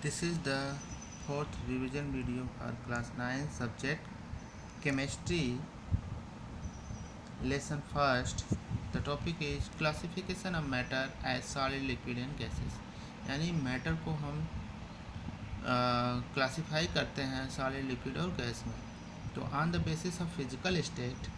This is the fourth revision video for class 9 subject chemistry lesson first. The topic is classification of matter as solid, liquid and gases. यानी matter को हम classify करते हैं solid, liquid और gas में. तो on the basis of physical state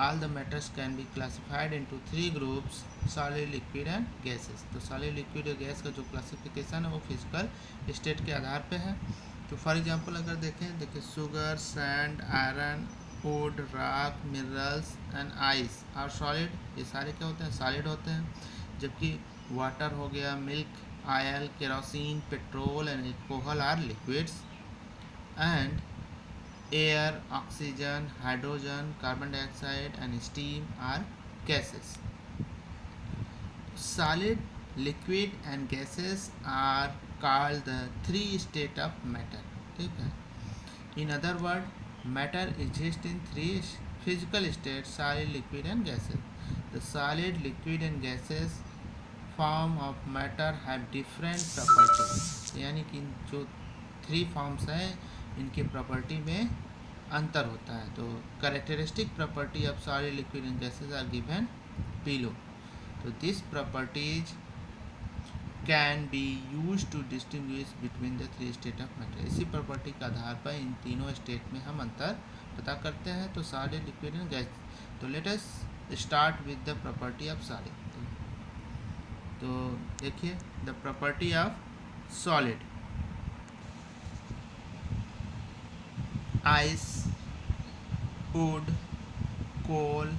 all the matters can be classified into three groups: solid, liquid and gases. तो solid, liquid और गैस का जो क्लासिफिकेशन है वो फिजिकल स्टेट के आधार पे है. तो फॉर एग्जांपल अगर देखिए sugar, sand, iron, would, rock, minerals and ice और सॉलिड. ये सारे क्या होते हैं? सॉलिड होते हैं. जबकि वाटर हो गया, milk, oil, kerosene, petrol and alcohol are liquids. And air, oxygen, hydrogen, carbon dioxide and steam are gases. Solid, liquid and gases are called the three state of matter. ठीक है. In other word, matter exists in three physical states: solid, liquid and gases. The solid, liquid and gases form of matter have different properties. यानी कि जो three forms हैं इनके property में अंतर होता है. तो characteristic property of solid, liquid and gases are given below. तो this properties can be use to distinguish between the three state of matter. इसी प्रॉपर्टी के आधार पर इन तीनों स्टेट में हम अंतर पता करते हैं. तो सॉलिड, लिक्विड एंड गैस. तो let us start with the property of solid. तो देखिए the property of solid: ice, wood, coal,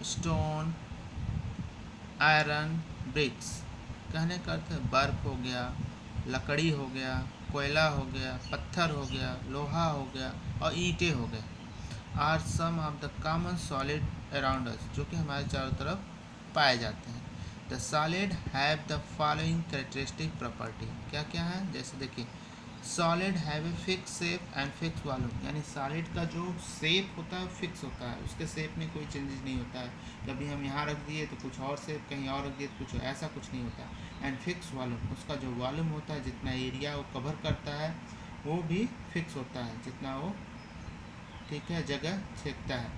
stone, iron, bricks. कहने का अर्थ है बर्फ हो गया, लकड़ी हो गया, कोयला हो गया, पत्थर हो गया, लोहा हो गया और ईंटें हो गए. Are some of the common solid around us, जो कि हमारे चारों तरफ पाए जाते हैं. The solid have the following characteristic property. क्या क्या है? जैसे देखिए solid have a fix shape and fix volume. यानी सॉलिड का जो शेप होता है फिक्स होता है, उसके शेप में कोई चेंजेस नहीं होता है. कभी हम यहाँ रख दिए तो कुछ और शेप, कहीं और रख दिए तो कुछ ऐसा कुछ नहीं होता. एंड फिक्स वॉल्यूम, उसका जो वॉल्यूम होता है, जितना एरिया वो कवर करता है वो भी फिक्स होता है, जितना वो ठीक है जगह छेदता है.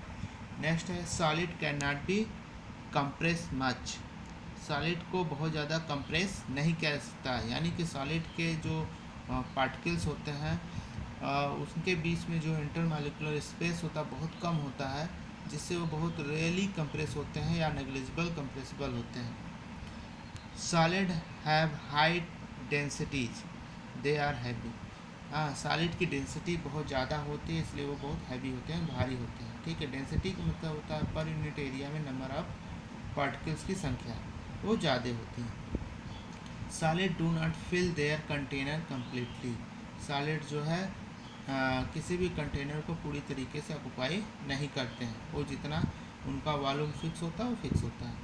नेक्स्ट है solid can not be compress much. Solid को बहुत ज़्यादा कंप्रेस नहीं किया जा सकता है. यानी कि सॉलिड के जो पार्टिकल्स होते हैं उसके बीच में जो इंटरमॉलिक्यूलर स्पेस होता है बहुत कम होता है, जिससे वो बहुत रेयरली कंप्रेस होते हैं या नेग्लिजिबल कंप्रेसिबल होते हैं. Solid have high densities, they are heavy. Solid की डेंसिटी बहुत ज़्यादा होती है, इसलिए वो बहुत हैवी होते हैं, भारी होते हैं. ठीक है. डेंसिटी का मतलब होता है पर यूनिट एरिया में नंबर ऑफ पार्टिकल्स की संख्या वो ज़्यादा होती है. Solid do not fill their container completely. Solid जो है किसी भी कंटेनर को पूरी तरीके से ऑक्युपाई नहीं करते हैं. वो जितना उनका वॉल्यूम फिक्स होता है वो फिक्स होता है.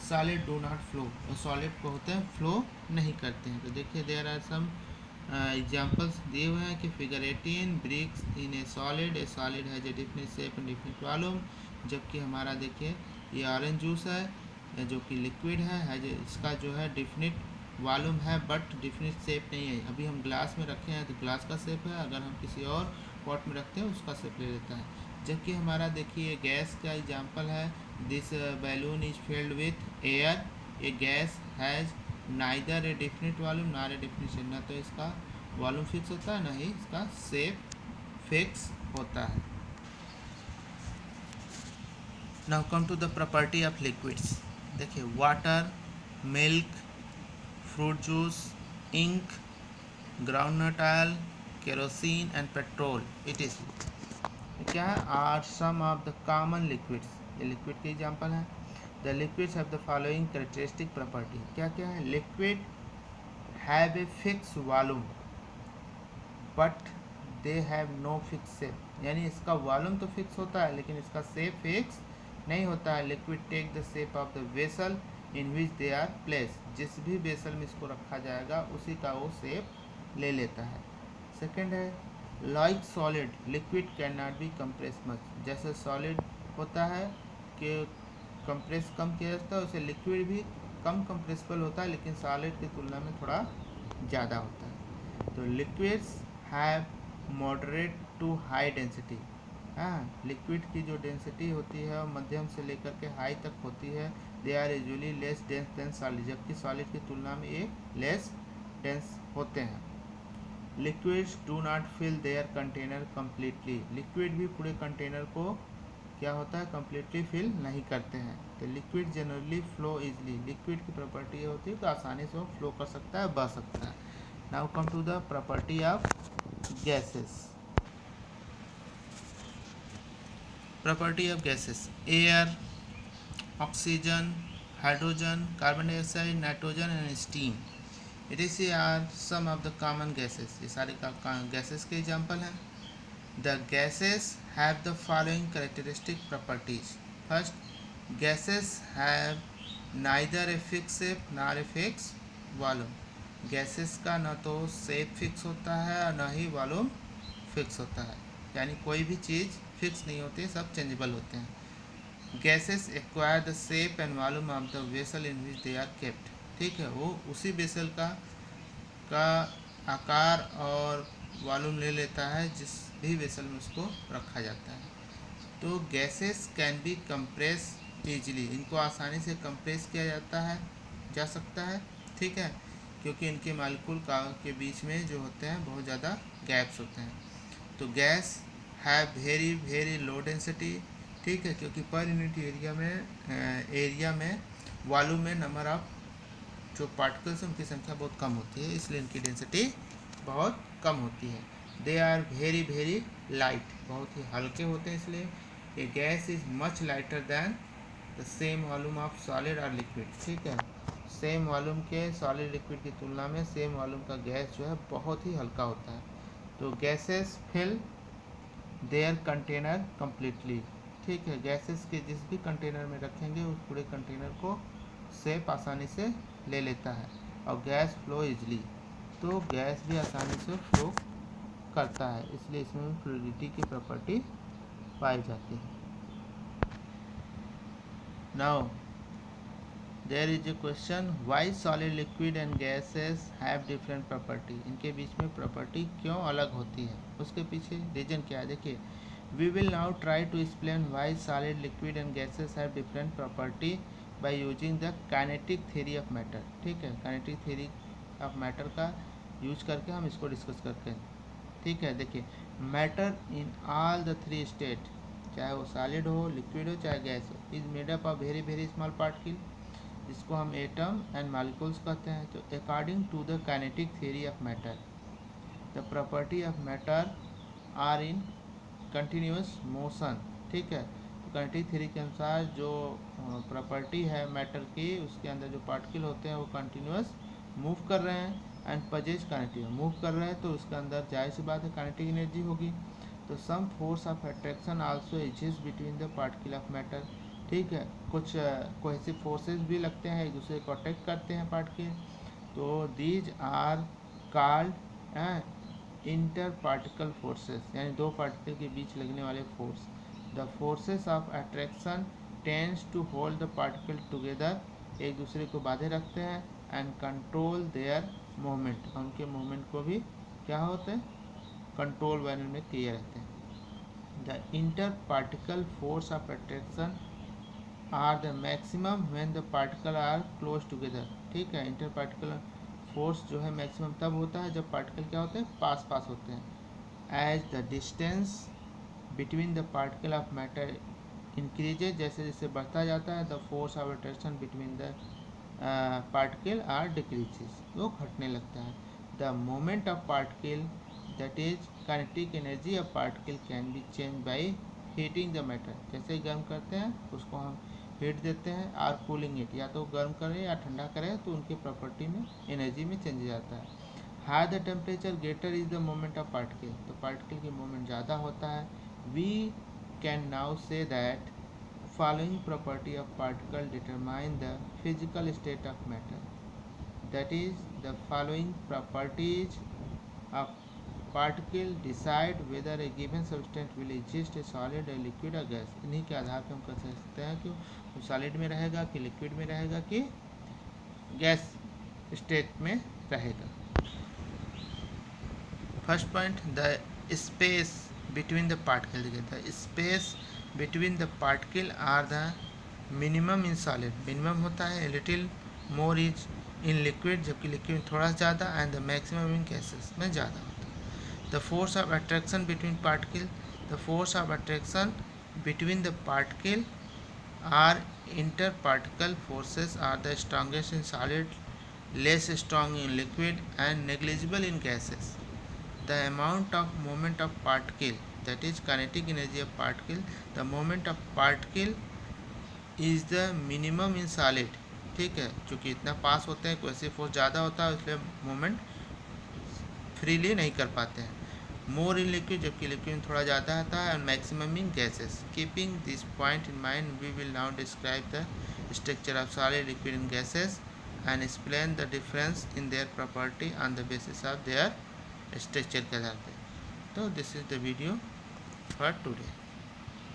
Solid do not flow. और सॉलिड को होते हैं फ्लो नहीं करते हैं. तो देखिए देयर आर सम एग्जांपल्स दिए हुए हैं कि figure 18 BRICS in A solid has a definite shape and definite volume. जबकि हमारा देखिए ये ऑरेंज जूस है जो कि लिक्विड है इसका जो है डिफिनिट वॉल्यूम है बट डिफिनिट शेप नहीं है. अभी हम ग्लास में रखे हैं तो ग्लास का शेप है, अगर हम किसी और पॉट में रखते हैं उसका शेप ले लेता है. जबकि हमारा देखिए गैस का एग्जांपल है this balloon is filled with air. A gas has neither A definite volume nor a definite shape. ना तो इसका वॉल्यूम फिक्स होता है ना ही इसका शेप फिक्स होता है. Now come to the property of liquids. देखिए water, milk, fruit juice, ink, groundnut oil, kerosene and petrol it क्या are some of the common liquids. ये लिक्विड के एग्जांपल हैं. The liquids have the following characteristic property. क्या क्या है? Liquid have a fix volume but they have no fix shape. यानी इसका volume तो फिक्स होता है लेकिन इसका शेप फिक्स नहीं होता है. Liquid take the shape of the vessel in which they are place. जिस भी वेसल में इसको रखा जाएगा उसी का वो शेप ले लेता है. सेकेंड है like solid liquid can not be compress much. जैसे सॉलिड होता है कि कंप्रेस कम किया जाता है, उसे लिक्विड भी कम कंप्रेसिबल होता है लेकिन सॉलिड की तुलना में थोड़ा ज़्यादा होता है. तो liquids have moderate to high density. हाँ, लिक्विड की जो डेंसिटी होती है वो मध्यम से लेकर के हाई तक होती है। They are usually less dense than solid, जबकि सॉलिड की तुलना में ये लेस डेंस होते हैं। Liquids do not fill their container completely, liquid भी पूरे कंटेनर को क्या होता है, कम्प्लीटली फिल नहीं करते हैं। तो liquid generally flow easily, liquid की प्रॉपर्टी ये होती है तो आसानी से वो फ्लो कर सकता है, बह सकता है। Now come to the property of gases. Property of gases: air, oxygen, hydrogen, carbon dioxide, nitrogen and steam. It is are some of the common gases, ये सारे गैसेस के एग्जाम्पल हैं। The gases have the following characteristic properties. First, gases have neither a fix shape nor a fix volume. Gases का न तो shape fix होता है और न ही वॉल्यूम फिक्स होता है, यानी कोई भी चीज़ फिक्स नहीं होती, सब चेंजेबल होते हैं। Gases acquire the shape and volume of the vessel in which they are kept. ठीक है, वो उसी वेसल का आकार और वॉल्यूम ले लेता है जिस भी वेसल में उसको रखा जाता है। तो gases can be compress easily, इनको आसानी से कंप्रेस किया जाता है, जा सकता है। ठीक है, क्योंकि इनके मालिक्यूल के बीच में जो होते हैं बहुत ज़्यादा गैप्स होते हैं। तो guys have very very low density. ठीक है, क्योंकि पर यूनिट एरिया में वॉल्यूम में नंबर ऑफ जो पार्टिकल्स हैं उनकी संख्या बहुत कम होती है, इसलिए इनकी डेंसिटी बहुत कम होती है। They are very very light, बहुत ही हल्के होते हैं, इसलिए a gas is much lighter than the same volume of solid और लिक्विड। ठीक है, सेम वॉल्यूम के सॉलिड लिक्विड की तुलना में सेम वॉल्यूम का गैस जो है बहुत ही हल्का होता है। तो gases fill their container completely. ठीक है, गैसेस के जिस भी कंटेनर में रखेंगे उस पूरे कंटेनर को शेप आसानी से ले लेता है। और गैस फ्लो इजली, तो गैस भी आसानी से फ्लो करता है, इसलिए इसमें फ्लूइडिटी की प्रॉपर्टी पाई जाती है। Now there is a question, why solid liquid and gases have different property. इनके बीच में प्रॉपर्टी क्यों अलग होती है, उसके पीछे रीजन क्या है, देखिए। We will now try to explain why solid liquid and gases have different property by using the kinetic theory of matter. ठीक है, काइनेटिक थ्योरी ऑफ मैटर का यूज करके हम इसको डिस्कस करते हैं। ठीक है, देखिए, matter in all the three state, चाहे वो सॉलिड हो, लिक्विड हो, चाहे गैस हो, is made up of very very small particle, जिसको हम एटम एंड मॉलिक्यूल्स कहते हैं। तो according to the kinetic theory of matter, the property of matter are in continuous motion. ठीक है, तो काइनेटिक थ्योरी के अनुसार जो प्रॉपर्टी है मैटर की, उसके अंदर जो पार्टिकल होते हैं वो कंटिन्यूस मूव कर रहे हैं एंड पजेज काइनेटिक, मूव कर रहे हैं तो उसके अंदर जाहिर सी बात है काइनेटिक एनर्जी होगी। तो some force of attraction also exist between the particle of matter. ठीक है, कुछ कोहेसिव फोर्सेस भी लगते हैं, एक दूसरे को अट्रैक्ट करते हैं पार्टिकल, तो these are called inter particle forces, यानी दो पार्टिकल के बीच लगने वाले force. The forces of attraction tends to hold the particle together, एक दूसरे को बांधे रखते हैं एंड कंट्रोल देयर मूवमेंट, उनके मूवमेंट को भी क्या होते हैं, कंट्रोल वैल्यू में किए रहते हैं। The inter particle force of attraction are the maximum when the particle are close together. ठीक है, इंटर पार्टिकल फोर्स जो है मैक्सिमम तब होता है जब पार्टिकल क्या होते हैं, पास पास होते हैं। As the distance between the particle of matter increases, जैसे जैसे बढ़ता जाता है, the force of attraction between the particle are decreases, वो घटने लगता है। The moment of particle, that is kinetic energy of particle, can be change by heating the matter. जैसे गर्म करते हैं उसको हम हीट देते हैं, और कूलिंग इट, या तो गर्म करें या ठंडा करें, तो उनके प्रॉपर्टी में एनर्जी में चेंज आता है। High the temperature greater is the moment of particle, तो पार्टिकल की मोमेंट ज़्यादा होता है। We can now say that following property of particle determine the physical state of matter, that is the following properties of particle decide whether a given substance will exist a solid a liquid or gas। इन्हीं के आधार पर हम कह सकते हैं कि वो सॉलिड में रहेगा कि लिक्विड में रहेगा कि गैस स्टेट में रहेगा। First point, the space between the particle, the space between the particle are the minimum in solid, minimum होता है, little more is in liquid, जबकि लिक्विड में थोड़ा ज़्यादा, and the maximum in gases में ज़्यादा होता है। The force of attraction between particle, the force of attraction between the particle are interparticle forces are the strongest in solid, less strong in liquid, and negligible in gases. The amount of moment of particle, that is kinetic energy of particle, the moment of particle is the minimum in solid. ठीक है, चूँकि इतना पास होते हैं कोई force ज़्यादा होता है इसलिए मोमेंट फ्रीली नहीं कर पाते हैं। मोर इन लिक्विड, जबकि लिक्विड में थोड़ा ज़्यादा आता है, and maximum in gases. Keeping this point in mind, we will now describe the structure of solid, liquid and gases and explain the difference in their property on the basis of their structure के आधार पर। तो this is the video for today.